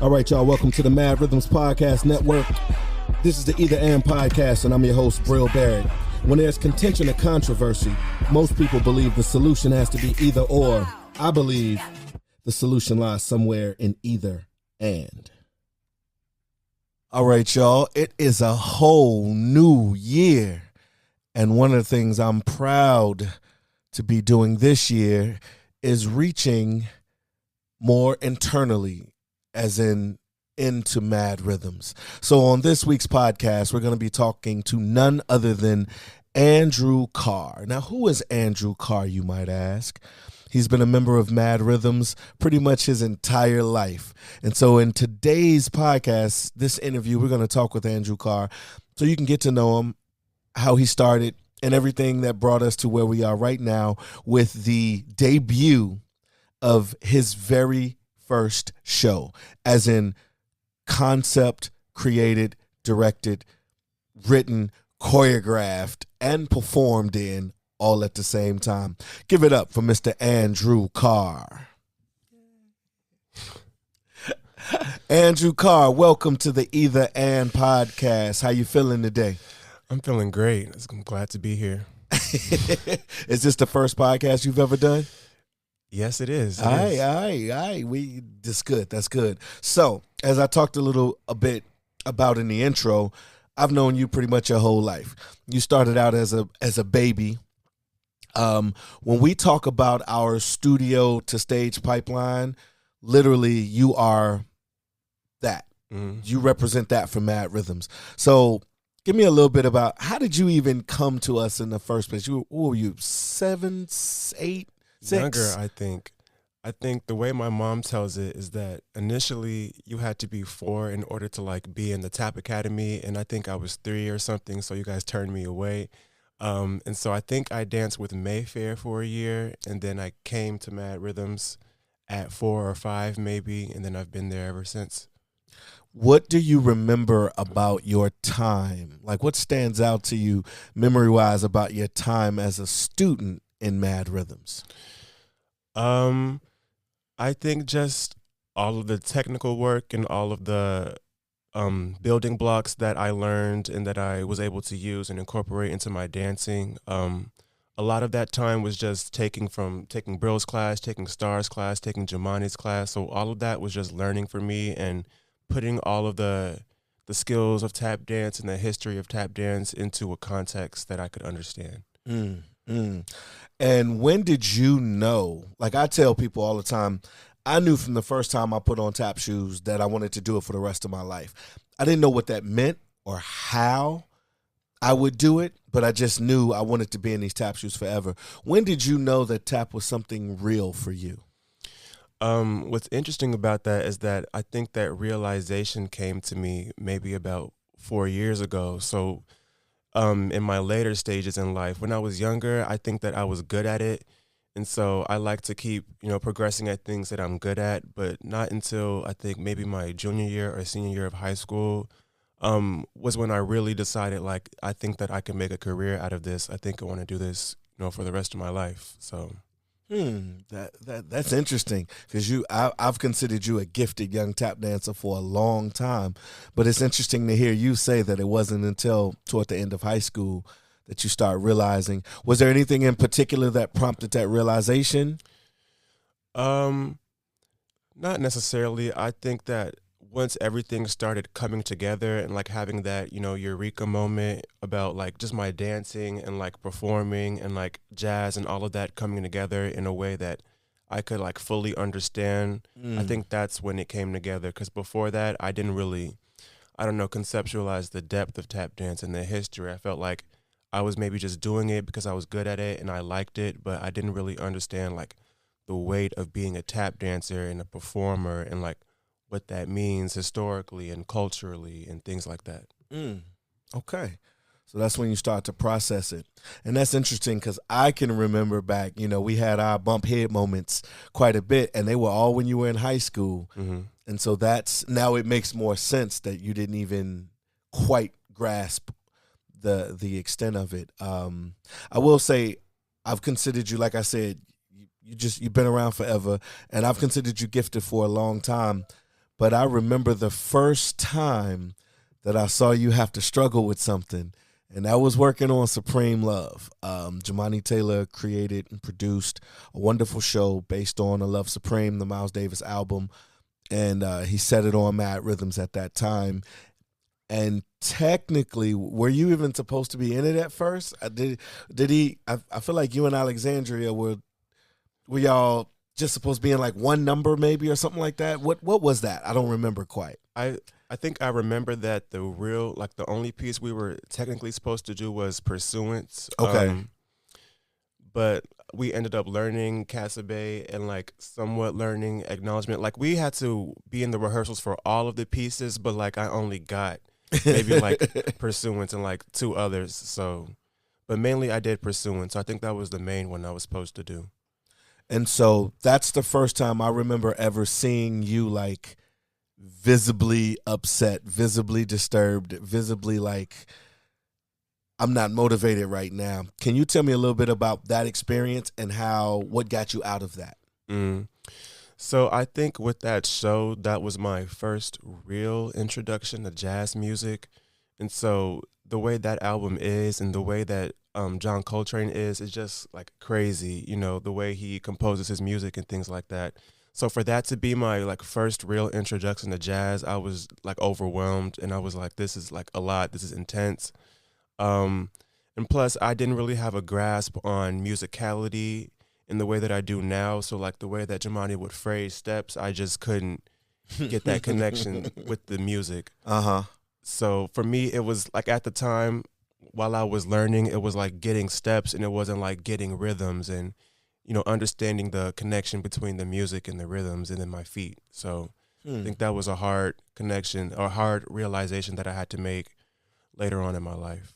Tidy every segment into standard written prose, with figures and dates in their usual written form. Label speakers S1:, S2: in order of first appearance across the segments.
S1: All right, y'all, welcome to the M.A.D Rhythms Podcast Network. This is the Either And Podcast, and I'm your host, Bril Barrett. When there's contention or controversy, most people believe the solution has to be either or. I believe the solution lies somewhere in either and. All right, y'all, it is a whole new year. And one of the things I'm proud to be doing this year is reaching more internally, as in into M.A.D Rhythms. So on this week's podcast, we're going to be talking to none other than Andrew Carr. Now, who is Andrew Carr, you might ask? He's been a member of M.A.D Rhythms pretty much his entire life. And so in today's podcast, this interview, we're going to talk with Andrew Carr so you can get to know him, how he started, and everything that brought us to where we are right now with the debut of his very first show, as in concept, created, directed, written, choreographed, and performed in all at the same time. Give it up for Mr. Andrew Carr. Andrew Carr, welcome to the Either And Podcast. How you feeling today?
S2: I'm feeling great. I'm glad to be here.
S1: Is this the first podcast you've ever done?
S2: Yes, it is.
S1: Aye. That's good. That's good. So, as I talked a bit about in the intro, I've known you pretty much your whole life. You started out as a baby. When we talk about our studio to stage pipeline, literally you are that. Mm-hmm. You represent that for M.A.D Rhythms. So, give me a little bit about how did you even come to us in the first place? What were you, 7, 8? 6?
S2: Younger, I think. I think the way my mom tells it is that initially you had to be 4 in order to be in the Tap Academy, and I think I was 3 or something, so you guys turned me away. And so I think I danced with Mayfair for a year, and then I came to M.A.D Rhythms at 4 or 5 maybe, and then I've been there ever since.
S1: What do you remember about your time? What stands out to you memory-wise about your time as a student in M.A.D Rhythms?
S2: I think just all of the technical work and all of the building blocks that I learned and that I was able to use and incorporate into my dancing. A lot of that time was just taking Bril's class, taking Star's class, taking Jamani's class. So all of that was just learning for me and putting all of the skills of tap dance and the history of tap dance into a context that I could understand.
S1: And when did you know? I tell people all the time, I knew from the first time I put on tap shoes that I wanted to do it for the rest of my life. I didn't know what that meant or how I would do it, but I just knew I wanted to be in these tap shoes forever. When did you know that tap was something real for you?
S2: What's interesting about that is that I think that realization came to me maybe about 4 years ago. So in my later stages in life, when I was younger, I think that I was good at it. And so I like to keep, progressing at things that I'm good at, but not until I think maybe my junior year or senior year of high school was when I really decided, I think that I can make a career out of this. I think I want to do this, for the rest of my life. So.
S1: That's interesting because I've considered you a gifted young tap dancer for a long time, but it's interesting to hear you say that it wasn't until toward the end of high school that you start realizing. Was there anything in particular that prompted that realization?
S2: Not necessarily. I think that once everything started coming together and having that, eureka moment about just my dancing and performing and jazz and all of that coming together in a way that I could fully understand. I think that's when it came together, because before that I didn't really, conceptualize the depth of tap dance and the history. I felt like I was maybe just doing it because I was good at it and I liked it, but I didn't really understand the weight of being a tap dancer and a performer and what that means historically and culturally and things like that.
S1: Okay. So that's when you start to process it. And that's interesting because I can remember back, we had our bump head moments quite a bit, and they were all when you were in high school. Mm-hmm. And so now it makes more sense that you didn't even quite grasp the extent of it. I will say I've considered you, like I said, you've been around forever, and I've considered you gifted for a long time. but I remember the first time that I saw you have to struggle with something, and that was working on Supreme Love. Jamani Taylor created and produced a wonderful show based on A Love Supreme, the Miles Davis album, and he set it on M.A.D Rhythms at that time. And technically, were you even supposed to be in it at first? Did he? I feel like you and Alexandria were y'all just supposed to be in like one number maybe or something like that? What was that? I don't remember quite.
S2: I think I remember that the only piece we were technically supposed to do was Pursuance.
S1: Okay.
S2: But we ended up learning Casabe and like somewhat learning Acknowledgement. Like we had to be in the rehearsals for all of the pieces, but like I only got maybe like Pursuance and like two others. So, but mainly I did Pursuance. So I think that was the main one I was supposed to do.
S1: And so that's the first time I remember ever seeing you like visibly upset, visibly disturbed, visibly like, I'm not motivated right now. Can you tell me a little bit about that experience and what got you out of that?
S2: So I think with that show, that was my first real introduction to jazz music. And so the way that album is and the way that John Coltrane is just like crazy, you know, the way he composes his music and things like that. So for that to be my like first real introduction to jazz, I was like overwhelmed and I was like, this is like a lot, this is intense. And plus I didn't really have a grasp on musicality in the way that I do now. So like the way that Jamani would phrase steps, I just couldn't get that connection with the music. So for me, it was like at the time while I was learning, it was like getting steps and it wasn't like getting rhythms and, you know, understanding the connection between the music and the rhythms and then my feet. So I think that was a hard connection or hard realization that I had to make later on in my life.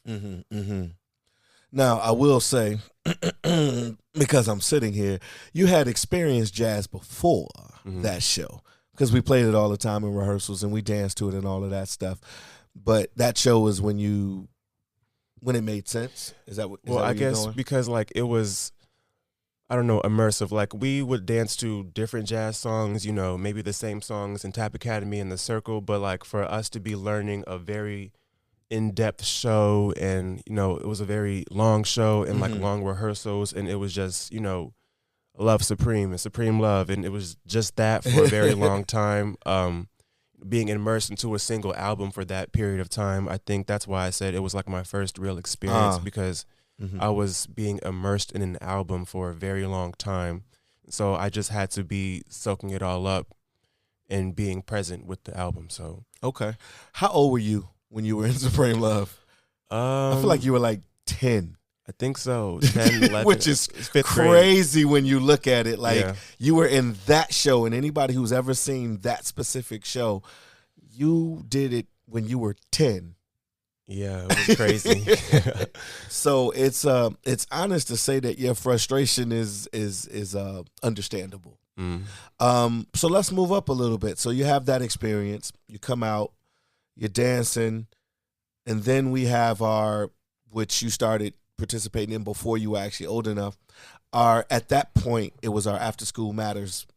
S1: Now, I will say, because I'm sitting here, you had experienced jazz before that show because we played it all the time in rehearsals and we danced to it and all of that stuff. But that show was when it made sense? Is that what?
S2: Well, I guess because like it was, I don't know, immersive. Like we would dance to different jazz songs, you know, maybe the same songs in Tap Academy and the Circle, but like for us to be learning a very in-depth show and, you know, it was a very long show and like long rehearsals and it was just, you know, Love Supreme and Supreme Love and it was just that for a very long time. Being immersed into a single album for that period of time, I think that's why I said it was like my first real experience because I was being immersed in an album for a very long time. So I just had to be soaking it all up and being present with the album. So
S1: okay. How old were you when you were in Supreme Love? I feel like you were like 10.
S2: I think so, 10, 11.
S1: Which is crazy when you look at it. Like you were in that show, and anybody who's ever seen that specific show, you did it when you were 10.
S2: Yeah, it was crazy.
S1: So it's honest to say that your frustration is understandable. So let's move up a little bit. So you have that experience. You come out, you're dancing, and then we have which you started participating in before you were actually old enough. At that point, it was our After School Matters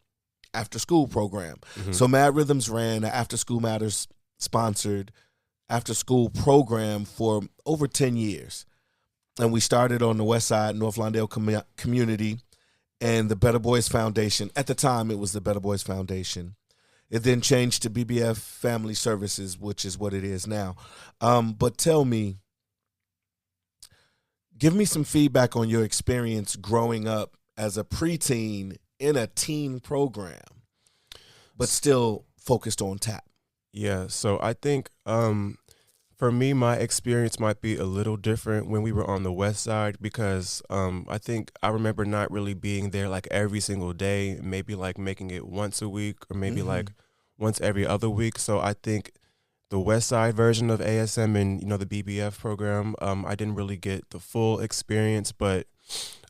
S1: after school program. So M.A.D Rhythms ran an After School Matters sponsored after school program for over 10 years. And we started on the West Side, North Lawndale community, and the Better Boys Foundation. At the time, it was the Better Boys Foundation. It then changed to BBF Family Services, which is what it is now. But tell me, give me some feedback on your experience growing up as a preteen in a teen program, but still focused on tap.
S2: Yeah, so I think for me, my experience might be a little different when we were on the West Side because I think I remember not really being there like every single day, maybe like making it once a week or maybe like once every other week. So I think the West Side version of ASM and, you know, the BBF program, I didn't really get the full experience, but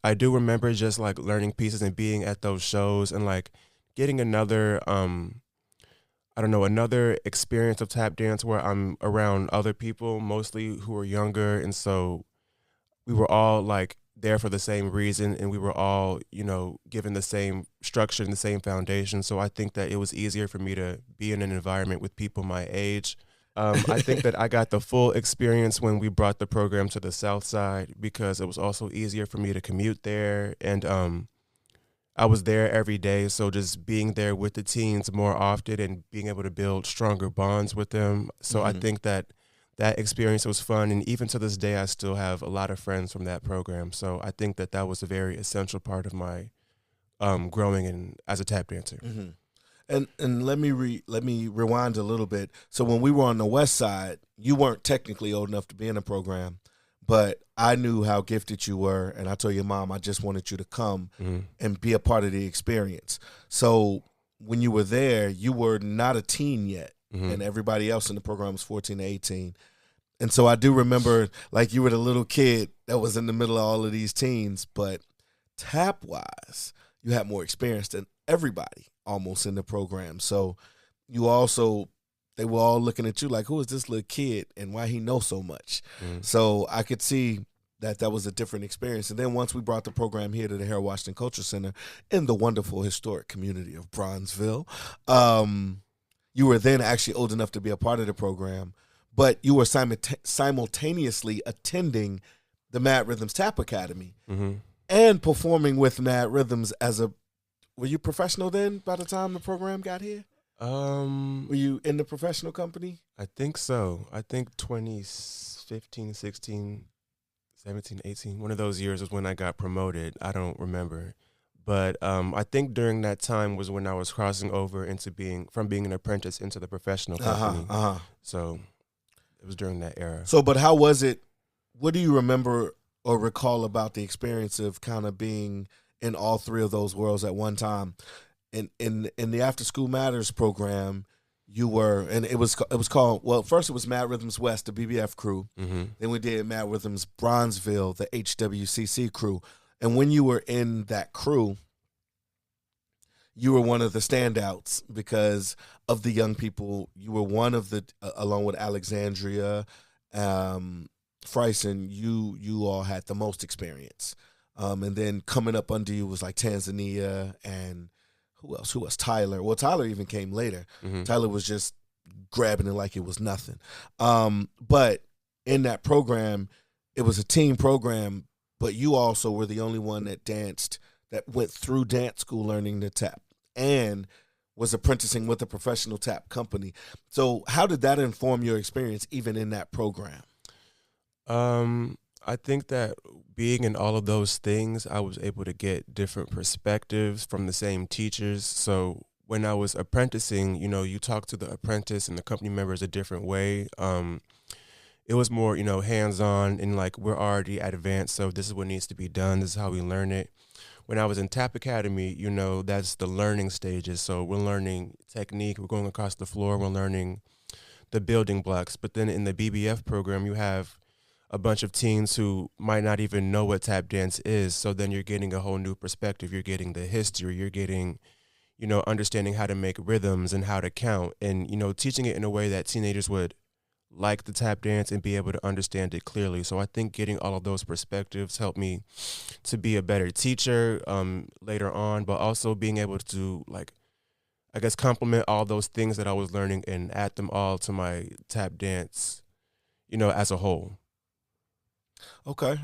S2: I do remember just like learning pieces and being at those shows and like getting another, another experience of tap dance where I'm around other people, mostly who are younger. And so we were all like there for the same reason, and we were all, given the same structure and the same foundation. So I think that it was easier for me to be in an environment with people my age. I think that I got the full experience when we brought the program to the South Side, because it was also easier for me to commute there, and I was there every day. So just being there with the teens more often and being able to build stronger bonds with them. So I think that experience was fun. And even to this day, I still have a lot of friends from that program. So I think that was a very essential part of my growing as a tap dancer.
S1: Mm-hmm. And let me rewind a little bit. So when we were on the West Side, you weren't technically old enough to be in a program, but I knew how gifted you were, and I told your mom I just wanted you to come and be a part of the experience. So when you were there, you were not a teen yet, and everybody else in the program was 14 to 18. And so I do remember, like, you were the little kid that was in the middle of all of these teens, but tap-wise, you had more experience than everybody almost in the program. So you also, they were all looking at you like, who is this little kid and why he knows so much? So I could see that was a different experience. And then once we brought the program here to the Harold Washington Cultural Center in the wonderful historic community of Bronzeville, you were then actually old enough to be a part of the program, but you were simultaneously attending the M.A.D Rhythms Tap Academy and performing with M.A.D Rhythms were you professional then by the time the program got here? Were you in the professional company?
S2: I think so. I think 2015, 16, 17, 18, one of those years was when I got promoted. I don't remember. But I think during that time was when I was crossing over from being an apprentice into the professional company. So it was during that era. So,
S1: but how was it? What do you remember or recall about the experience of kind of being in all three of those worlds at one time? In the After School Matters program, you were, and it was called, well, first it was M.A.D Rhythms West, the BBF crew. Then we did M.A.D Rhythms Bronzeville, the HWCC crew. And when you were in that crew, you were one of the standouts because of the young people. You were one of the, along with Alexandria, Fryson, you all had the most experience. And then coming up under you was like Tanzania and who else? Tyler. Well, Tyler even came later. Tyler was just grabbing it like it was nothing. But in that program, it was a team program, but you also were the only one that went through dance school learning to tap and was apprenticing with a professional tap company. So how did that inform your experience even in that program?
S2: I think that being in all of those things, I was able to get different perspectives from the same teachers. So when I was apprenticing, you talk to the apprentice and the company members a different way. It was more, hands-on and like we're already advanced, so this is what needs to be done. This is how we learn it. When I was in Tap Academy, that's the learning stages. So we're learning technique. We're going across the floor. We're learning the building blocks. But then in the BBF program, you have a bunch of teens who might not even know what tap dance is. So then you're getting a whole new perspective. You're getting the history. You're getting, understanding how to make rhythms and how to count and, teaching it in a way that teenagers would like the tap dance and be able to understand it clearly. So I think getting all of those perspectives helped me to be a better teacher later on, but also being able to complement all those things that I was learning and add them all to my tap dance, as a whole.
S1: Okay.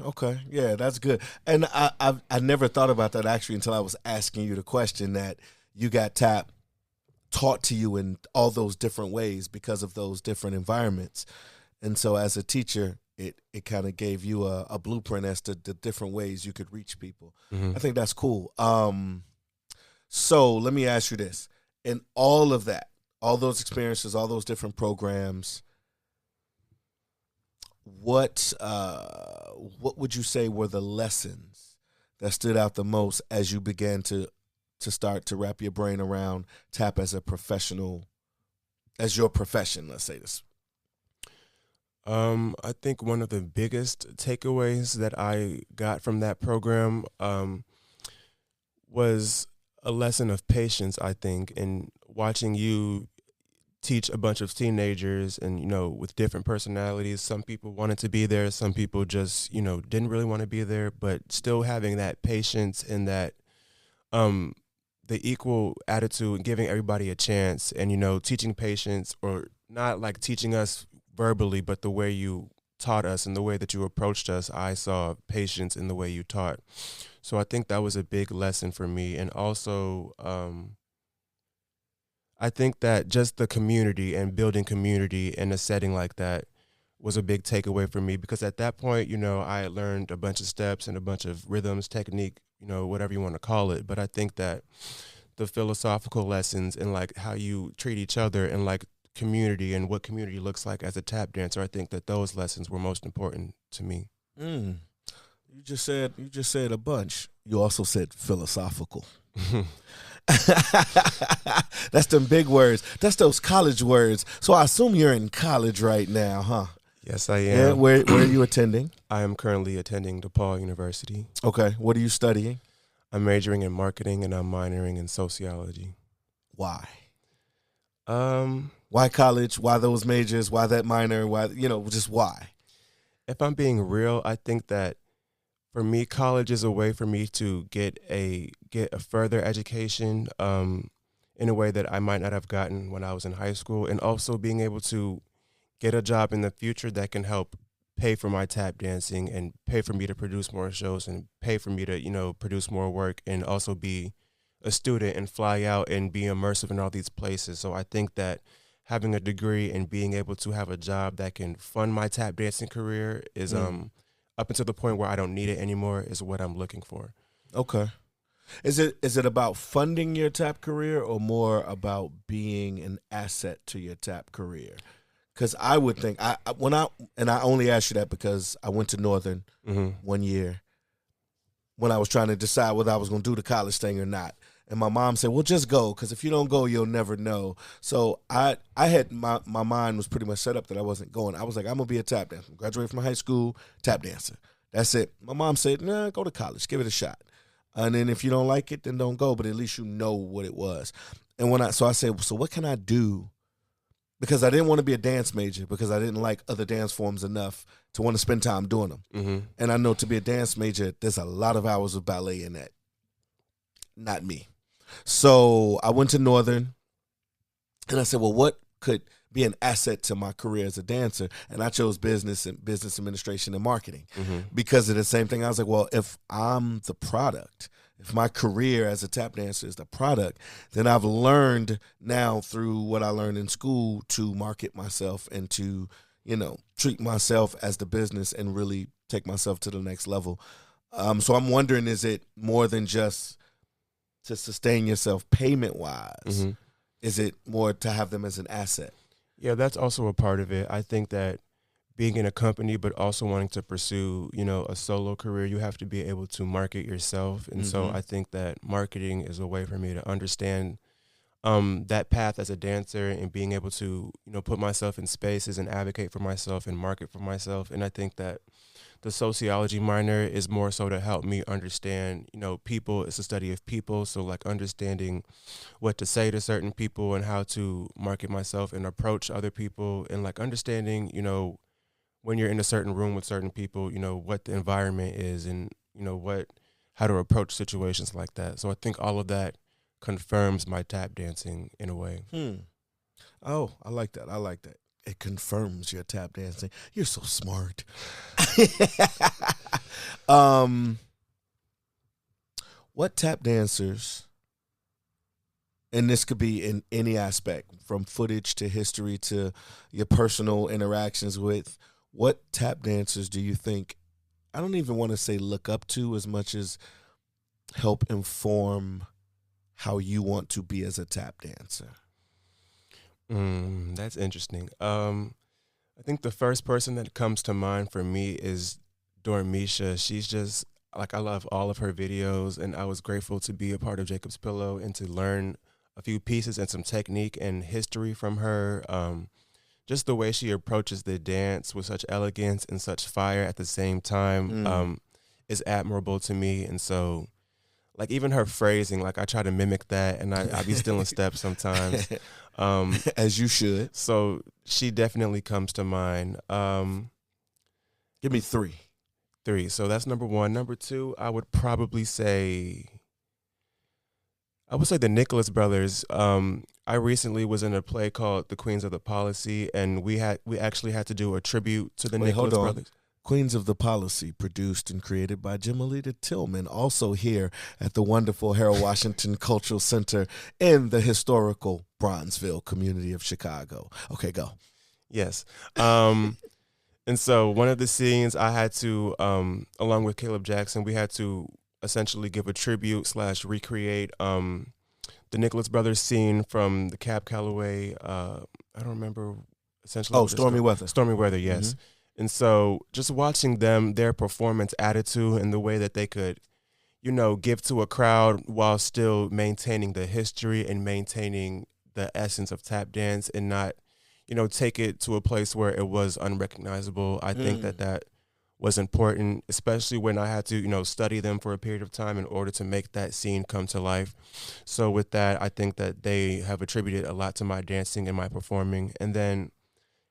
S1: Yeah, that's good. And I never thought about that actually until I was asking you the question that you got tap taught to you in all those different ways because of those different environments. And so as a teacher, it kind of gave you a blueprint as to the different ways you could reach people. I think that's cool. So let me ask you this. In all of that, all those experiences, all those different programs, what would you say were the lessons that stood out the most as you began to start to wrap your brain around tap as a professional, as your profession, let's say this?
S2: I think one of the biggest takeaways that I got from that program was a lesson of patience, I think, and watching you teach a bunch of teenagers and, with different personalities. Some people wanted to be there. Some people just, didn't really want to be there, but still having that patience and that the equal attitude and giving everybody a chance and, teaching patience, or not like teaching us verbally, but the way you taught us and the way that you approached us, I saw patience in the way you taught. So I think that was a big lesson for me. And also, I think that just the community and building community in a setting like that was a big takeaway for me, because at that point, I had learned a bunch of steps and a bunch of rhythms, technique, whatever you want to call it. But I think that the philosophical lessons and like how you treat each other and like community and what community looks like as a tap dancer, I think that those lessons were most important to me.
S1: You just said a bunch. You also said philosophical. That's them big words. That's those college words. So I assume you're in college right now, huh?
S2: Yes, I am.
S1: Yeah, where are you attending?
S2: I am currently attending DePaul University.
S1: Okay. What are you studying?
S2: I'm majoring in marketing and I'm minoring in sociology.
S1: Why? Why college? Why those majors? Why that minor? Why, just why?
S2: If I'm being real, I think that for me, college is a way for me to get a further education in a way that I might not have gotten when I was in high school, and also being able to get a job in the future that can help pay for my tap dancing and pay for me to produce more shows and pay for me to, produce more work, and also be a student and fly out and be immersive in all these places. So I think that having a degree and being able to have a job that can fund my tap dancing career is up until the point where I don't need it anymore is what I'm looking for. Okay.
S1: Is it about funding your tap career or more about being an asset to your tap career? Because I would think I only asked you that because I went to Northern 1 year when I was trying to decide whether I was going to do the college thing or not. And my mom said, well, just go, because if you don't go, you'll never know. So I had my mind was pretty much set up that I wasn't going. I was like, I'm going to be a tap dancer. Graduate from high school, tap dancer. That's it. My mom said, nah, go to college. Give it a shot. And then if you don't like it, then don't go. But at least you know what it was. And I said, so what can I do? Because I didn't want to be a dance major, because I didn't like other dance forms enough to want to spend time doing them. Mm-hmm. And I know to be a dance major, there's a lot of hours of ballet in that. Not me. So I went to Northern, and I said, well, what could be an asset to my career as a dancer? And I chose business administration and marketing because of the same thing. I was like, well, if I'm the product, if my career as a tap dancer is the product, then I've learned now through what I learned in school to market myself and to, treat myself as the business and really take myself to the next level. So I'm wondering, is it more than just to sustain yourself payment-wise? Is it more to have them as an asset?
S2: Yeah, that's also a part of it. I think that being in a company but also wanting to pursue, a solo career, you have to be able to market yourself. And so I think that marketing is a way for me to understand that path as a dancer and being able to, put myself in spaces and advocate for myself and market for myself. And I think that the sociology minor is more so to help me understand, people. It's a study of people. So like understanding what to say to certain people and how to market myself and approach other people, and like understanding, when you're in a certain room with certain people, what the environment is and, how to approach situations like that. So I think all of that confirms my tap dancing in a way.
S1: Oh, I like that. It confirms your tap dancing. You're so smart. What tap dancers, and this could be in any aspect, from footage to history to your personal interactions with, what tap dancers do you think, I don't even want to say look up to as much as help inform how you want to be as a tap dancer?
S2: That's interesting. I think the first person that comes to mind for me is Dormisha. She's just, like, I love all of her videos, and I was grateful to be a part of Jacob's Pillow and to learn a few pieces and some technique and history from her. Just the way she approaches the dance with such elegance and such fire at the same time is admirable to me. And so, like, even her phrasing, like, I try to mimic that, and I be stealing steps sometimes.
S1: As you should.
S2: So she definitely comes to mind.
S1: Give me three.
S2: Three. So that's number one. Number two, I would probably say the Nicholas Brothers. I recently was in a play called The Queens of the Policy, and we actually had to do a tribute to the Nicholas Brothers.
S1: Queens of the Policy, produced and created by Jimalita Tillman, also here at the wonderful Harold Washington Cultural Center in the historical Bronzeville community of Chicago. Okay, go.
S2: Yes. And so one of the scenes I had to, along with Caleb Jackson, we had to essentially give a tribute / recreate the Nicholas Brothers scene from the Cab Calloway. I don't remember essentially.
S1: Oh, Stormy Weather.
S2: Stormy Weather, yes. Mm-hmm. And so just watching them, their performance attitude and the way that they could, give to a crowd while still maintaining the history and maintaining the essence of tap dance and not, take it to a place where it was unrecognizable. I think that was important, especially when I had to, study them for a period of time in order to make that scene come to life. So with that, I think that they have attributed a lot to my dancing and my performing. And then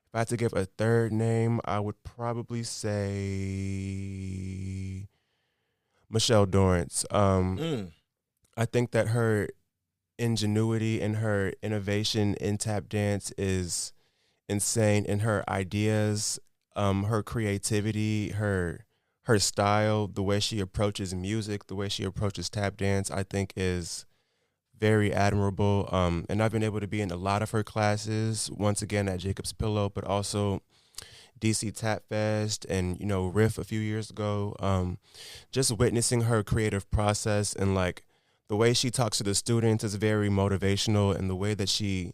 S2: if I had to give a third name, I would probably say Michelle Dorrance. I think that her ingenuity and her innovation in tap dance is insane, and her ideas, her creativity, her style, the way she approaches music, the way she approaches tap dance, I think is very admirable. And I've been able to be in a lot of her classes, once again at Jacob's Pillow, but also D.C. Tap Fest and, Riff a few years ago. Just witnessing her creative process and like the way she talks to the students is very motivational, and the way that she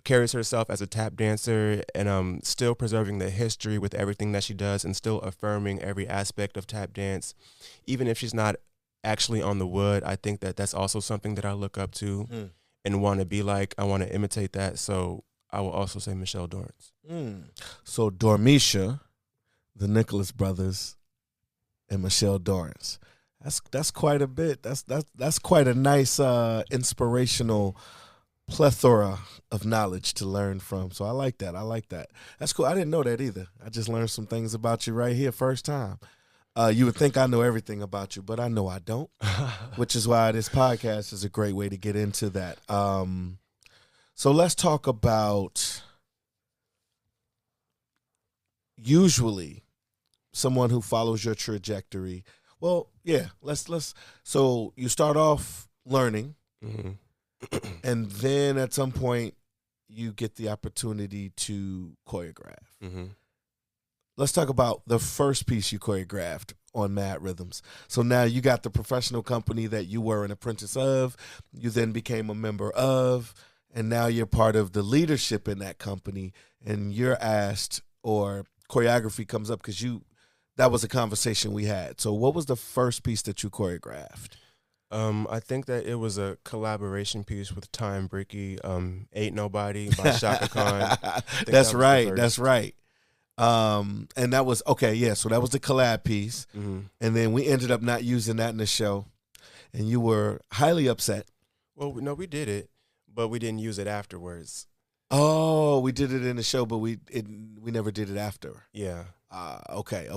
S2: carries herself as a tap dancer and still preserving the history with everything that she does and still affirming every aspect of tap dance, even if she's not actually on the wood. I think that that's also something that I look up to and want to be like. I want to imitate that. So I will also say Michelle Dorrance.
S1: So Dormisha, the Nicholas Brothers, and Michelle Dorrance. That's quite a bit. That's quite a nice inspirational plethora of knowledge to learn from. So I like that. That's cool. I didn't know that either. I just learned some things about you right here first time. You would think I know everything about you, but I know I don't, which is why this podcast is a great way to get into that. So let's talk about usually someone who follows your trajectory. Well, yeah, let's so you start off learning. Mm-hmm. And then at some point, you get the opportunity to choreograph. Mm-hmm. Let's talk about the first piece you choreographed on M.A.D Rhythms. So now you got the professional company that you were an apprentice of. You then became a member of, and now you're part of the leadership in that company. And you're asked, or choreography comes up because that was a conversation we had. So what was the first piece that you choreographed?
S2: I think that it was a collaboration piece with Time Bricky, Ain't Nobody by Shaka Khan.
S1: That's right. And that was, okay, yeah, so that was the collab piece. Mm-hmm. And then we ended up not using that in the show. And you were highly upset.
S2: Well, no, we did it, but we didn't use it afterwards.
S1: Oh, we did it in the show, but we never did it after.
S2: Yeah.
S1: Okay.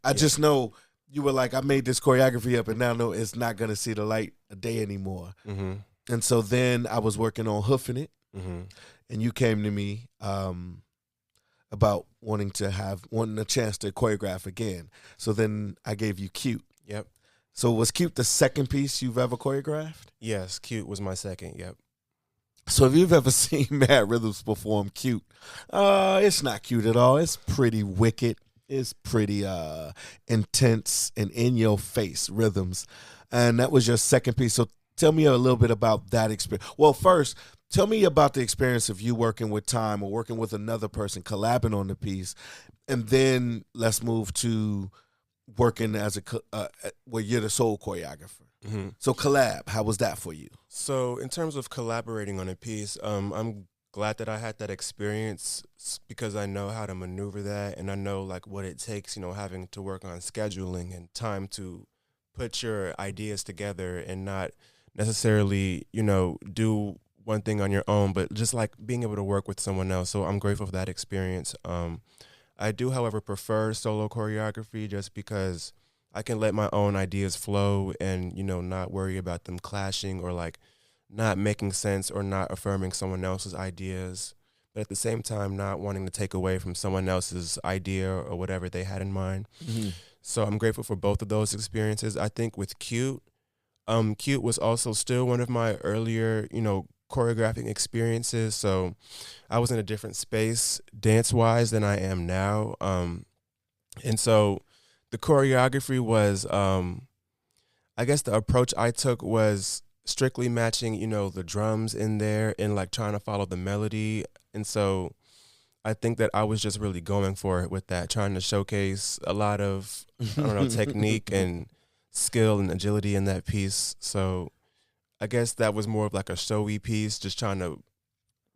S1: I just know you were like, I made this choreography up, and now no, it's not going to see the light a day anymore. Mm-hmm. And so then I was working on hoofing it, and you came to me about wanting a chance to choreograph again. So then I gave you Cute.
S2: Yep.
S1: So was Cute the second piece you've ever choreographed?
S2: Yes, Cute was my second, yep.
S1: So if you've ever seen M.A.D Rhythms perform Cute, it's not cute at all. It's pretty wicked. It's pretty intense and in-your-face rhythms. And that was your second piece. So tell me a little bit about that experience. Well, first, tell me about the experience of you working with Time or working with another person, collabing on the piece. And then let's move to working as where you're the sole choreographer. Mm-hmm. So collab, how was that for you?
S2: So in terms of collaborating on a piece, I'm glad that I had that experience because I know how to maneuver that, and I know like what it takes, having to work on scheduling and time to put your ideas together and not necessarily, do one thing on your own, but just like being able to work with someone else. So I'm grateful for that experience. I do, however, prefer solo choreography just because I can let my own ideas flow and, not worry about them clashing or like not making sense or not affirming someone else's ideas. But at the same time, not wanting to take away from someone else's idea or whatever they had in mind. Mm-hmm. So I'm grateful for both of those experiences. I think with Cute was also still one of my earlier, choreographing experiences. So I was in a different space dance-wise than I am now. And so the choreography was, I guess the approach I took was strictly matching, the drums in there and like trying to follow the melody. And so I think that I was just really going for it with that, trying to showcase a lot of, technique and skill and agility in that piece. So I guess that was more of like a showy piece, just trying to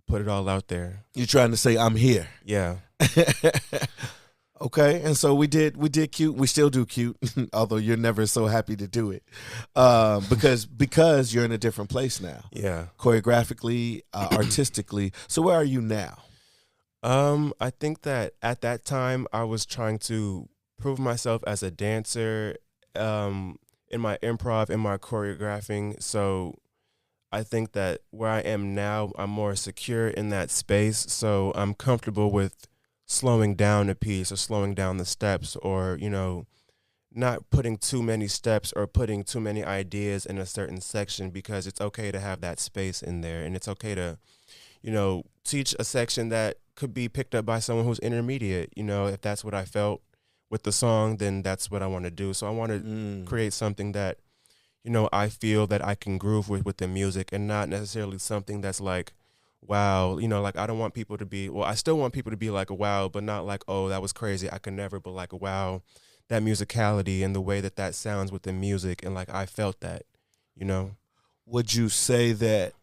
S2: put it all out there.
S1: You're trying to say I'm here.
S2: Yeah.
S1: Okay, and so we did Cute. We still do Cute, although you're never so happy to do it, because you're in a different place now.
S2: Yeah,
S1: choreographically, artistically. So where are you now?
S2: I think that at that time I was trying to prove myself as a dancer, in my improv, in my choreographing. So I think that where I am now, I'm more secure in that space. So I'm comfortable with slowing down a piece or slowing down the steps or, not putting too many steps or putting too many ideas in a certain section, because it's okay to have that space in there. And it's okay to, teach a section that could be picked up by someone who's intermediate. If that's what I felt with the song, then that's what I want to do. So I want to create something that, I feel that I can groove with the music, and not necessarily something that's like, wow, like I don't want people to be, I still want people to be like, wow, but not like, oh, that was crazy, I can never, but like, wow, that musicality and the way that sounds with the music, and like I felt that,
S1: Would you say that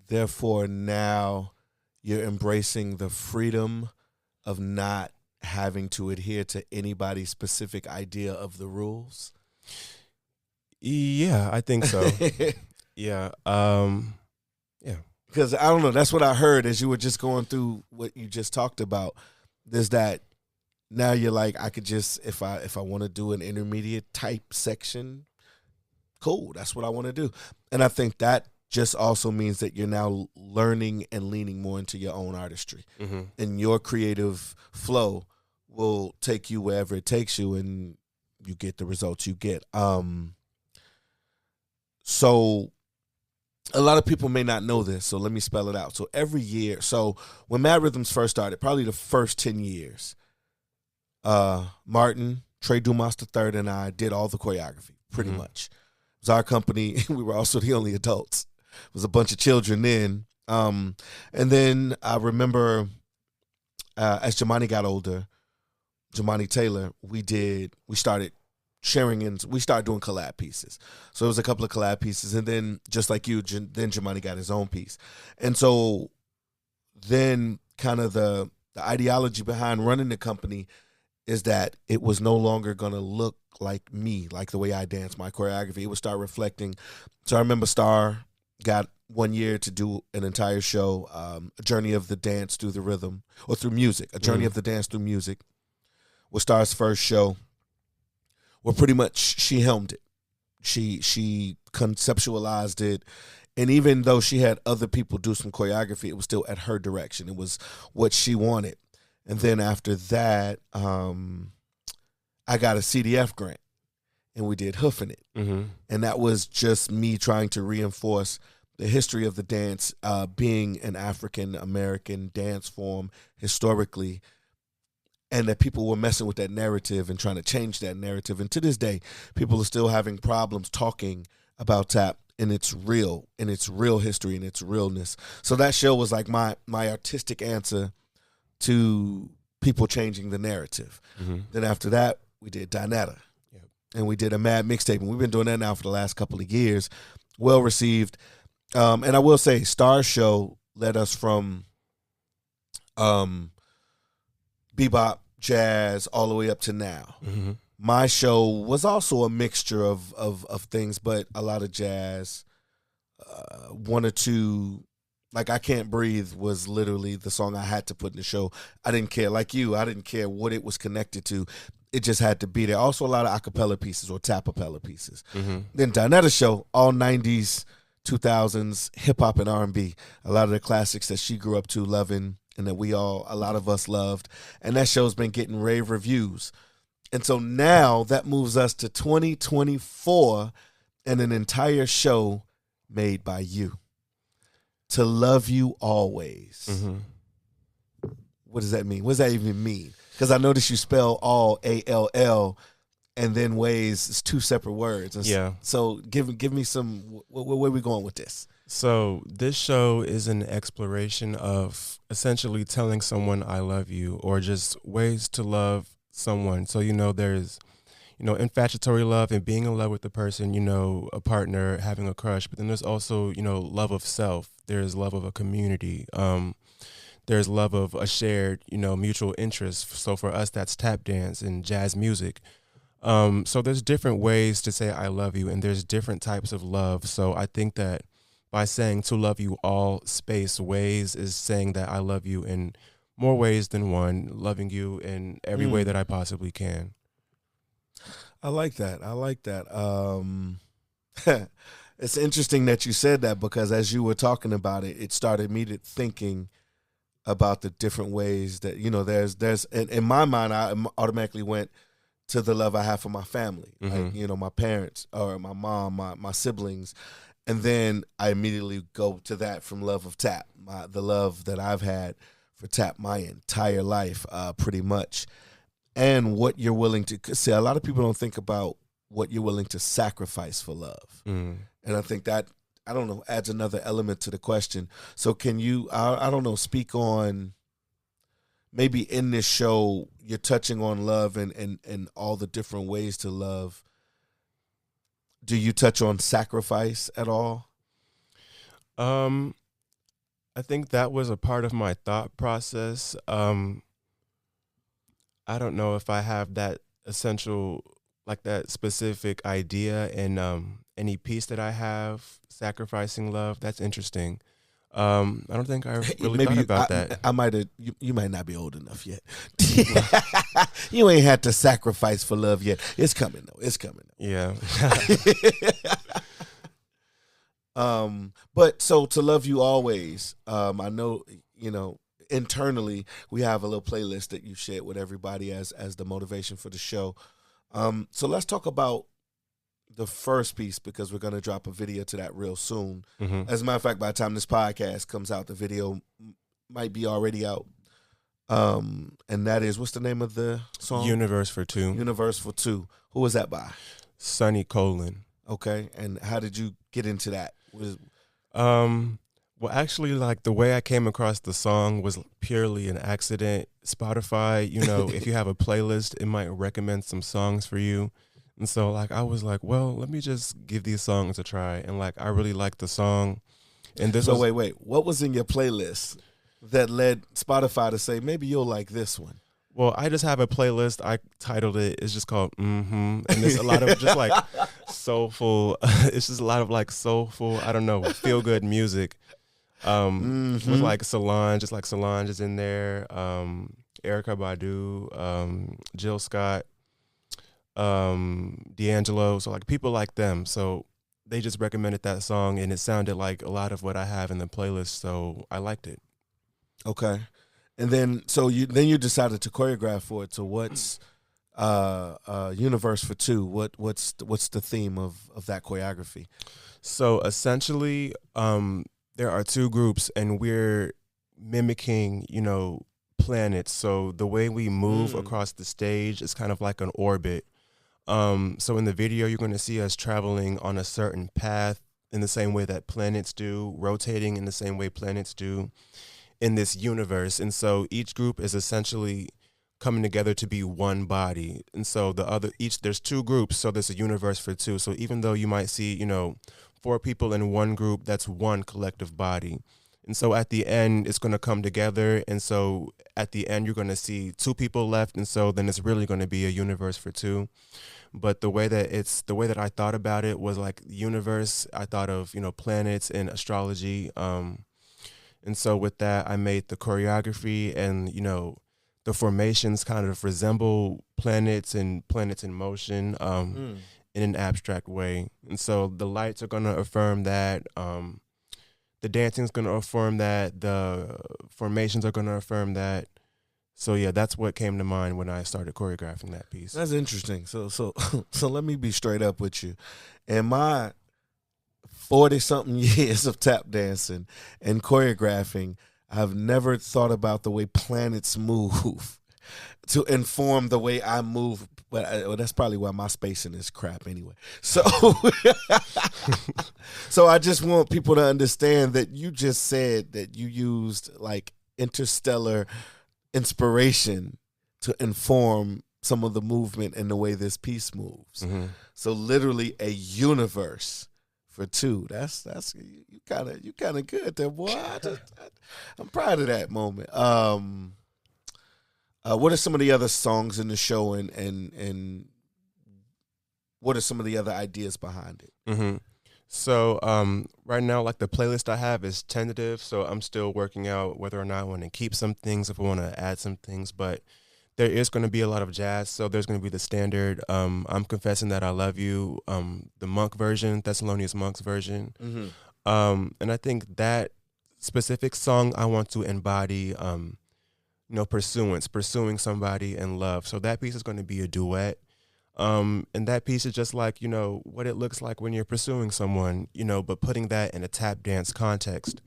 S1: therefore now you're embracing the freedom of not having to adhere to anybody's specific idea of the rules?
S2: Yeah, I think so. Yeah. Yeah.
S1: Because I don't know, that's what I heard as you were just going through what you just talked about. There's that now you're like, I could just, if I want to do an intermediate type section, cool, that's what I want to do. And I think that just also means that you're now learning and leaning more into your own artistry. Mm-hmm. And your creative flow will take you wherever it takes you, and you get the results you get. So a lot of people may not know this, so let me spell it out. So every year, so when M.A.D Rhythms first started, probably the first 10 years, Martin, Trey Dumas III, and I did all the choreography, pretty much. It was our company. We were also the only adults. It was a bunch of children then. And then I remember as Jamani got older, Jamani Taylor, we started sharing, and we started doing collab pieces. So it was a couple of collab pieces, and then just like you, then Jamani got his own piece. And so then kind of the ideology behind running the company is that it was no longer going to look like me, like the way I dance my choreography. It would start reflecting. So I remember Star got 1 year to do an entire show, A Journey of the Dance Through the Rhythm, or through music, A Journey of the Dance Through Music was Star's first show. Well, pretty much she helmed it. She conceptualized it. And even though she had other people do some choreography, it was still at her direction. It was what she wanted. And then after that, I got a CDF grant, and we did Hoofing It. Mm-hmm. And that was just me trying to reinforce the history of the dance, being an African-American dance form historically, and that people were messing with that narrative and trying to change that narrative. And to this day, people are still having problems talking about tap in its real history and its realness. So that show was like my artistic answer to people changing the narrative. Mm-hmm. Then after that, we did Dinetta. Yep. And we did a M.A.D mixtape. And we've been doing that now for the last couple of years. Well received. And I will say, Star's show led us from bebop, jazz, all the way up to now. Mm-hmm. My show was also a mixture of things, but a lot of jazz, one or two Like I Can't Breathe was literally the song I had to put in the show. I didn't care, like you, I didn't care what it was connected to. It just had to be there. Also a lot of acapella pieces or tapapella pieces. Then Dinetta Show, all 90s, 2000s, hip hop and R&B. A lot of the classics that she grew up to loving and that a lot of us loved. And that show's been getting rave reviews. And so now that moves us to 2024 and an entire show made by you. To Love You Always. What does that mean? What does that even mean? Because I noticed you spell all A-L-L and then ways is two separate words.
S2: Yeah.
S1: So give me some, where are we going with this?
S2: So this show is an exploration of essentially telling someone I love you, or just ways to love someone. So, there's, infatuatory love and being in love with the person, a partner, having a crush. But then there's also, love of self. There's love of a community. There's love of a shared, mutual interest. So for us, that's tap dance and jazz music. So there's different ways to say I love you, and there's different types of love. So I think that by saying to love you all space ways is saying that I love you in more ways than one, loving you in every way that I possibly can.
S1: I like that. It's interesting that you said that, because as you were talking about it, it started me to thinking about the different ways that, there's in my mind, I automatically went to the love I have for my family, like, my parents or my mom, my siblings. And then I immediately go to that from love of tap, the love that I've had for tap my entire life, pretty much. And what you're willing to see. A lot of people don't think about what you're willing to sacrifice for love. And I think that, I don't know, adds another element to the question. So can you, I don't know, speak on, maybe in this show, you're touching on love and all the different ways to love. Do you touch on sacrifice at all?
S2: I think that was a part of my thought process. I don't know if I have that essential, like that specific idea in any piece that I have, sacrificing love. That's interesting. I don't think I really thought about that.
S1: I might have. You might not be old enough yet. You ain't had to sacrifice for love yet. It's coming though.
S2: Yeah.
S1: But so To Love You Always. I know, internally we have a little playlist that you shared with everybody as the motivation for the show. So let's talk about the first piece, because we're going to drop a video to that real soon. As a matter of fact, by the time this podcast comes out, the video might be already out. And that is, what's the name of the song?
S2: Universe for Two.
S1: Universe for Two. Who was that by?
S2: Sonny Colon.
S1: Okay. And how did you get into that?
S2: Well, actually, like the way I came across the song was purely an accident. Spotify, if you have a playlist, it might recommend some songs for you. And so, like, I was like, well, let me just give these songs a try. And, like, I really liked the song. And this was...
S1: wait. What was in your playlist that led Spotify to say, maybe you'll like this one?
S2: Well, I just have a playlist. I titled it, it's just called And there's a lot of just, like, soulful... it's just a lot of, like, soulful, I don't know, feel-good music. With, like, Solange. Just, like, Solange is in there. Erykah Badu. Jill Scott. D'Angelo, so like people like them. So they just recommended that song, and it sounded like a lot of what I have in the playlist, so I liked it.
S1: Okay. And then you decided to choreograph for it. So what's Universe for Two? What's the theme of that choreography?
S2: So essentially, there are two groups, and we're mimicking, planets. So the way we move across the stage is kind of like an orbit. So in the video, you're going to see us traveling on a certain path in the same way that planets do, rotating in the same way planets do in this universe. And so each group is essentially coming together to be one body. And so there's two groups, so there's a universe for two. So even though you might see, 4 people in one group, that's one collective body. And so at the end, it's going to come together. And so at the end, you're going to see 2 people left. And so then it's really going to be a universe for 2. But the way that I thought about it was like universe. I thought of, planets and astrology. And so with that, I made the choreography, and the formations kind of resemble planets and planets in motion in an abstract way. And so the lights are going to affirm that. The dancing is going to affirm that. The formations are going to affirm that. So yeah, that's what came to mind when I started choreographing that piece.
S1: That's interesting. So let me be straight up with you. In my 40-something years of tap dancing and choreographing, I've never thought about the way planets move to inform the way I move. But that's probably why my spacing is crap anyway. So, so I just want people to understand that you just said that you used like interstellar inspiration to inform some of the movement and the way this piece moves.
S2: Mm-hmm.
S1: So literally a universe for two. That's you kind of good there, boy. I'm proud of that moment. What are some of the other songs in the show, and what are some of the other ideas behind it?
S2: Mm-hmm. So right now, like the playlist I have is tentative, so I'm still working out whether or not I want to keep some things, if I want to add some things, but there is going to be a lot of jazz, so there's going to be the standard I'm Confessing That I Love You, the Monk version, Thessalonians Monk's version.
S1: Mm-hmm.
S2: And I think that specific song I want to embody, pursuing somebody in love. So that piece is going to be a duet. And that piece is just like, what it looks like when you're pursuing someone, but putting that in a tap dance context.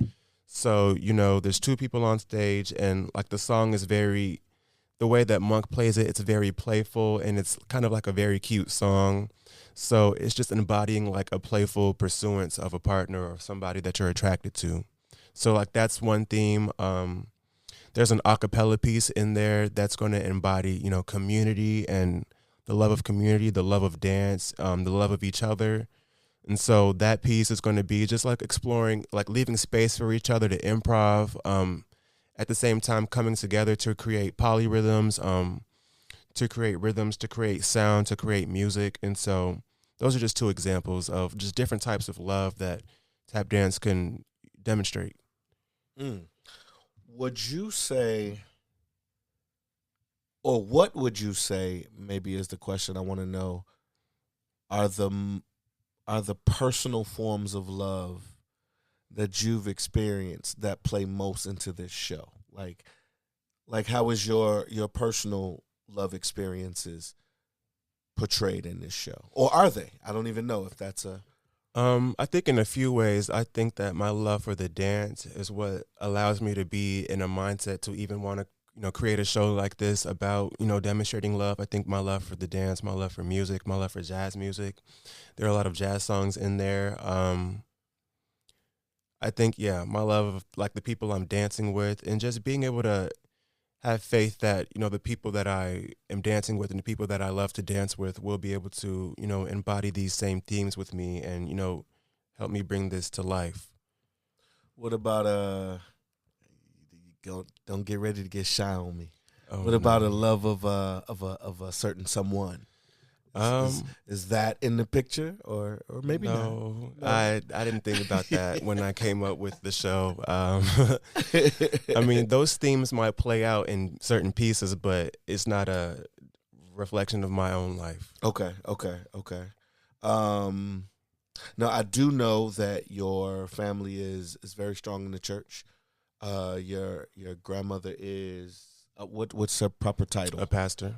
S2: So, there's two people on stage, and like the song is the way that Monk plays it, it's very playful, and it's kind of like a very cute song. So it's just embodying like a playful pursuance of a partner or somebody that you're attracted to. So like that's one theme. There's an a cappella piece in there that's going to embody, community and the love of community, the love of dance, the love of each other. And so that piece is going to be just like exploring, like leaving space for each other to improv, at the same time coming together to create polyrhythms, to create rhythms, to create sound, to create music. And so those are just two examples of just different types of love that tap dance can demonstrate.
S1: Would you say, or what would you say, maybe is the question I want to know, are the personal forms of love that you've experienced that play most into this show? Like how is your personal love experiences portrayed in this show? Or are they? I don't even know if that's a...
S2: I think in a few ways, I think that my love for the dance is what allows me to be in a mindset to even want to, create a show like this about, demonstrating love. I think my love for the dance, my love for music, my love for jazz music. There are a lot of jazz songs in there. I think, my love of like the people I'm dancing with, and just being able to have faith that, the people that I am dancing with and the people that I love to dance with will be able to, embody these same themes with me and, help me bring this to life.
S1: What about don't get ready to get shy on me.
S2: Oh,
S1: what about
S2: no.
S1: a love of a certain someone? Is that in the picture, or maybe
S2: no?
S1: not?
S2: I didn't think about that when I came up with the show. I mean, those themes might play out in certain pieces, but it's not a reflection of my own life.
S1: Okay. Now I do know that your family is very strong in the church. Your grandmother is what's her proper title?
S2: A pastor.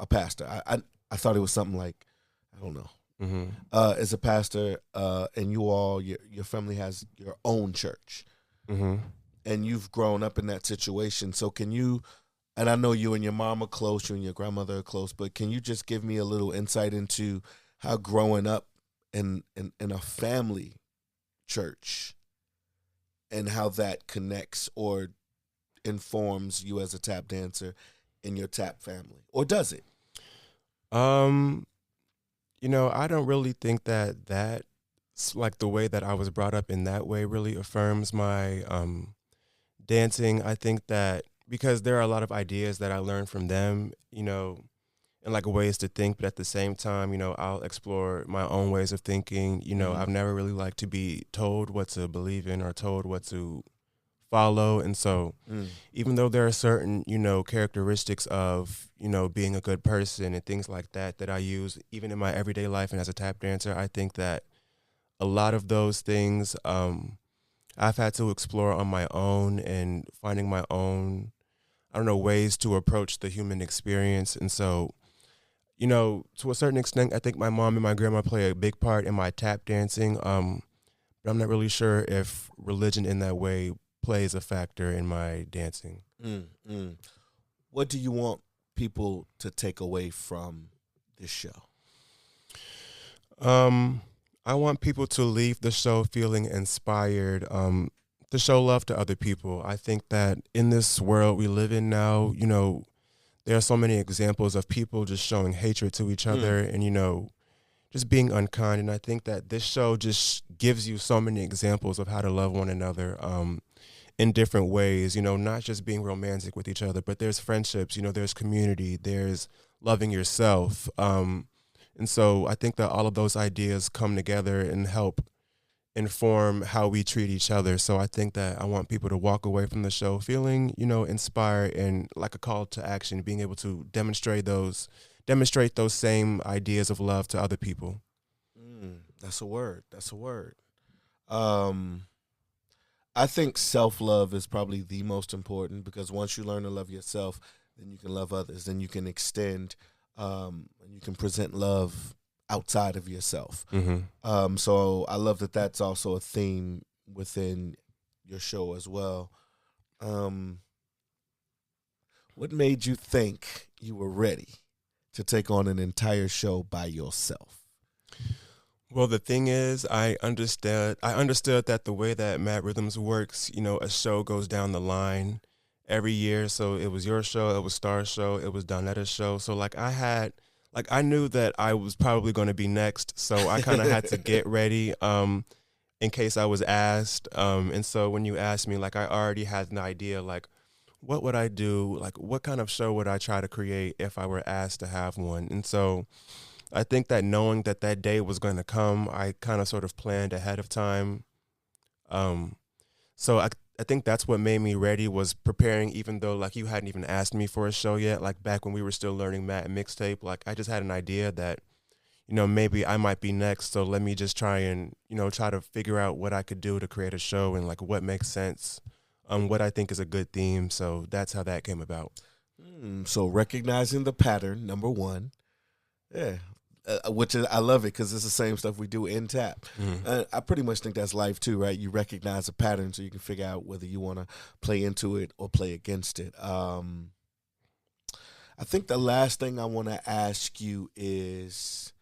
S1: A pastor. I thought it was something like, I don't know.
S2: Mm-hmm.
S1: As a pastor, and your family has your own church,
S2: mm-hmm.
S1: and you've grown up in that situation. So can you? And I know you and your mom are close, you and your grandmother are close, but can you just give me a little insight into how growing up in a family church and how that connects or informs you as a tap dancer in your tap family, or does it?
S2: I don't really think that's like the way that I was brought up in that way really affirms my dancing. I think that because there are a lot of ideas that I learned from them, and like ways to think, but at the same time, I'll explore my own ways of thinking.
S1: Mm-hmm.
S2: I've never really liked to be told what to believe in or told what to follow. And so even though there are certain, characteristics of, being a good person and things like that I use even in my everyday life and as a tap dancer, I think that a lot of those things I've had to explore on my own and finding my own, ways to approach the human experience. And so, to a certain extent, I think my mom and my grandma play a big part in my tap dancing. But I'm not really sure if religion in that way plays a factor in my dancing.
S1: What do you want people to take away from this show?
S2: I want people to leave the show feeling inspired, to show love to other people. I think that in this world we live in now, there are so many examples of people just showing hatred to each other and, just being unkind. And I think that this show just gives you so many examples of how to love one another in different ways, not just being romantic with each other, but there's friendships, there's community, there's loving yourself. And so I think that all of those ideas come together and help inform how we treat each other. So I think that I want people to walk away from the show feeling, inspired and like a call to action, being able to demonstrate those same ideas of love to other people.
S1: That's a word. I think self-love is probably the most important, because once you learn to love yourself, then you can love others, then you can extend and you can present love outside of yourself. So I love that that's also a theme within your show as well. What made you think you were ready to take on an entire show by yourself?
S2: Well, the thing is, I understood that the way that M.A.D Rhythms works, a show goes down the line every year. So it was your show, it was Star's show, it was Donetta's show. So I knew that I was probably going to be next. So I kind of had to get ready in case I was asked. And so when you asked me, I already had an idea, what would I do? What kind of show would I try to create if I were asked to have one? And so I think that knowing that day was going to come, I kind of sort of planned ahead of time. So I think that's what made me ready, was preparing, even though you hadn't even asked me for a show yet. Back when we were still learning M.A.D mixtape, I just had an idea that, maybe I might be next. So let me just try and, try to figure out what I could do to create a show and what makes sense, what I think is a good theme. So that's how that came about.
S1: So recognizing the pattern, number one. Yeah. Which is, I love it, because it's the same stuff we do in tap. I pretty much think that's life too, right? You recognize a pattern so you can figure out whether you want to play into it or play against it. I think the last thing I want to ask you is,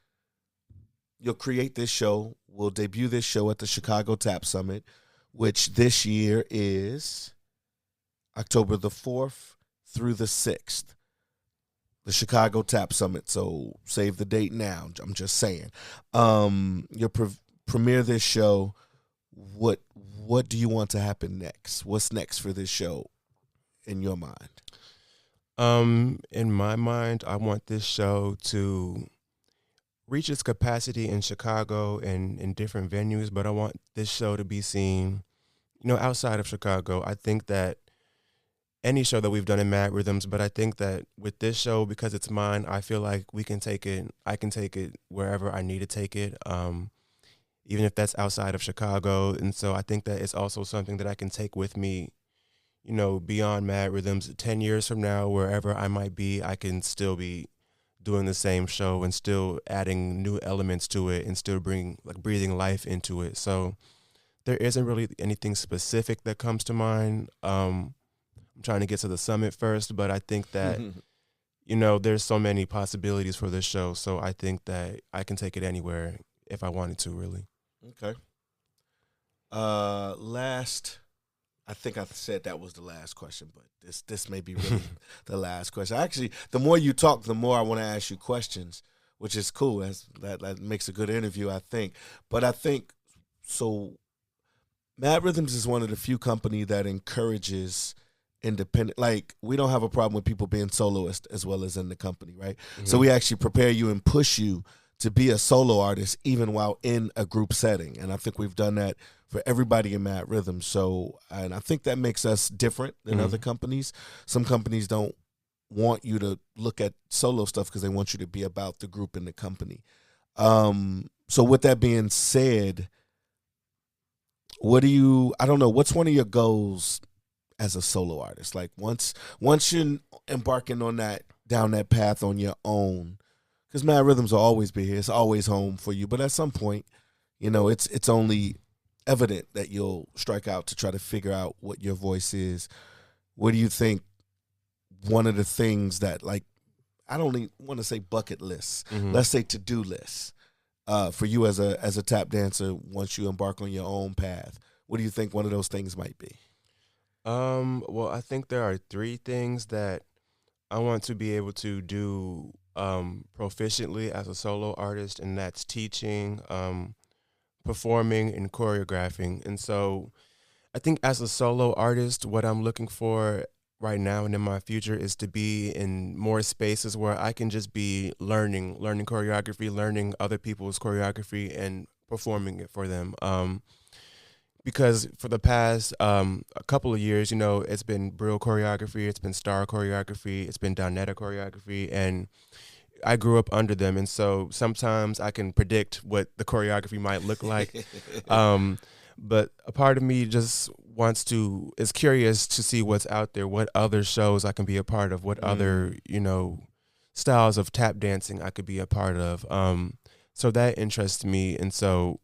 S1: you'll create this show, we'll debut this show at the Chicago Tap Summit, which this year is October the 4th through the 6th. The Chicago Tap Summit, so save the date now. I'm just saying. You'll premiere this show. What do you want to happen next? What's next for this show in your mind?
S2: In my mind, I want this show to reach its capacity in Chicago and in different venues, but I want this show to be seen, outside of Chicago. I think that any show that we've done in M.A.D Rhythms, but I think that with this show, because it's mine, I feel like I can take it wherever I need to take it, even if that's outside of Chicago. And so I think that it's also something that I can take with me, beyond M.A.D Rhythms. 10 years from now, wherever I might be, I can still be doing the same show and still adding new elements to it and still breathing life into it. So there isn't really anything specific that comes to mind. I'm trying to get to the summit first, but I think that, there's so many possibilities for this show. So I think that I can take it anywhere if I wanted to, really.
S1: Okay. I think I said that was the last question, but this may be really the last question. Actually, the more you talk, the more I want to ask you questions, which is cool. That makes a good interview, I think. But I think, so M.A.D Rhythms is one of the few companies that encourages independent. We don't have a problem with people being soloist as well as in the company, right? So we actually prepare you and push you to be a solo artist even while in a group setting. And I think we've done that for everybody in M.A.D Rhythms. So, and I think that makes us different than other companies. Some companies don't want you to look at solo stuff because they want you to be about the group and the company. So with that being said, I don't know, what's one of your goals as a solo artist? Like once you're embarking on down that path on your own, because M.A.D Rhythms will always be here. It's always home for you. But at some point, it's only evident that you'll strike out to try to figure out what your voice is. What do you think one of the things that, like, I don't even want to say bucket lists, let's say to-do lists, for you as a tap dancer once you embark on your own path? What do you think one of those things might be?
S2: Well, I think there are 3 things that I want to be able to do proficiently as a solo artist, and that's teaching, performing, and choreographing. And so I think as a solo artist, what I'm looking for right now and in my future is to be in more spaces where I can just be learning choreography, learning other people's choreography, and performing it for them. Because for the past a couple of years, it's been Bril choreography, it's been Star choreography, it's been Donetta choreography, and I grew up under them. And so sometimes I can predict what the choreography might look like. But a part of me just is curious to see what's out there, what other shows I can be a part of, what other, styles of tap dancing I could be a part of. So that interests me. And so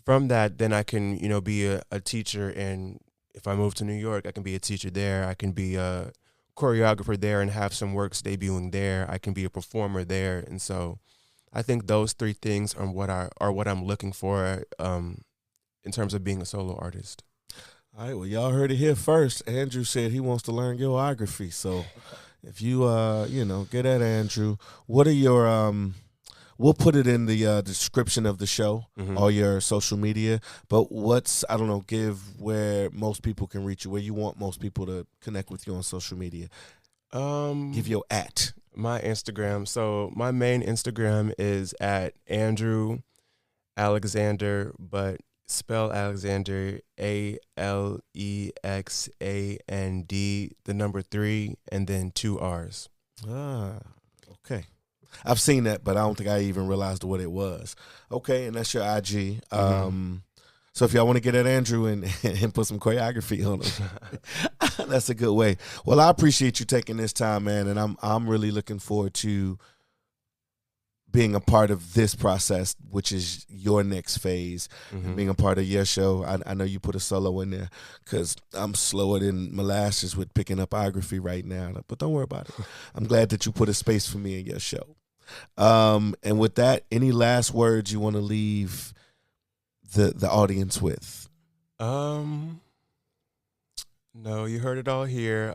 S2: from that, then I can, be a teacher. And if I move to New York, I can be a teacher there. I can be a choreographer there and have some works debuting there. I can be a performer there. And so I think those 3 things are what I'm looking for in terms of being a solo artist.
S1: All right, well, y'all heard it here first. Andrew said he wants to learn choreography. So if you, get at Andrew, what are your, we'll put it in the description of the show, all your social media. But give where most people can reach you, where you want most people to connect with you on social media. Give your @
S2: my Instagram. So my main Instagram is at Andrew Alexander, but spell Alexander ALEXAND, the number 3, and then 2 R's.
S1: Okay. I've seen that, but I don't think I even realized what it was. Okay, and that's your IG. So if y'all want to get at Andrew and put some choreography on him, that's a good way. Well, I appreciate you taking this time, man, and I'm really looking forward to being a part of this process, which is your next phase, and being a part of your show. I know you put a solo in there because I'm slower than molasses with picking up choreography right now, but don't worry about it. I'm glad that you put a space for me in your show. And with that, any last words you want to leave the audience with?
S2: No, you heard it all here.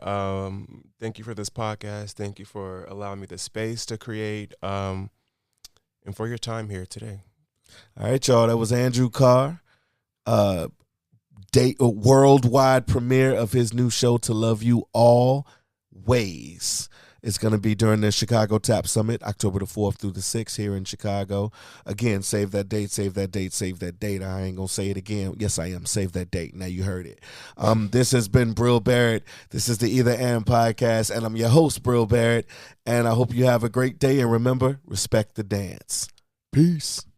S2: Thank you for this podcast. Thank you for allowing me the space to create, and for your time here today.
S1: All right, y'all. That was Andrew Carr. Worldwide premiere of his new show, To Love You Always. It's going to be during the Chicago Tap Summit, October the 4th through the 6th here in Chicago. Again, save that date, save that date, save that date. I ain't going to say it again. Yes, I am. Save that date. Now you heard it. This has been Bril Barrett. This is the Either And Podcast, and I'm your host, Bril Barrett. And I hope you have a great day. And remember, respect the dance. Peace.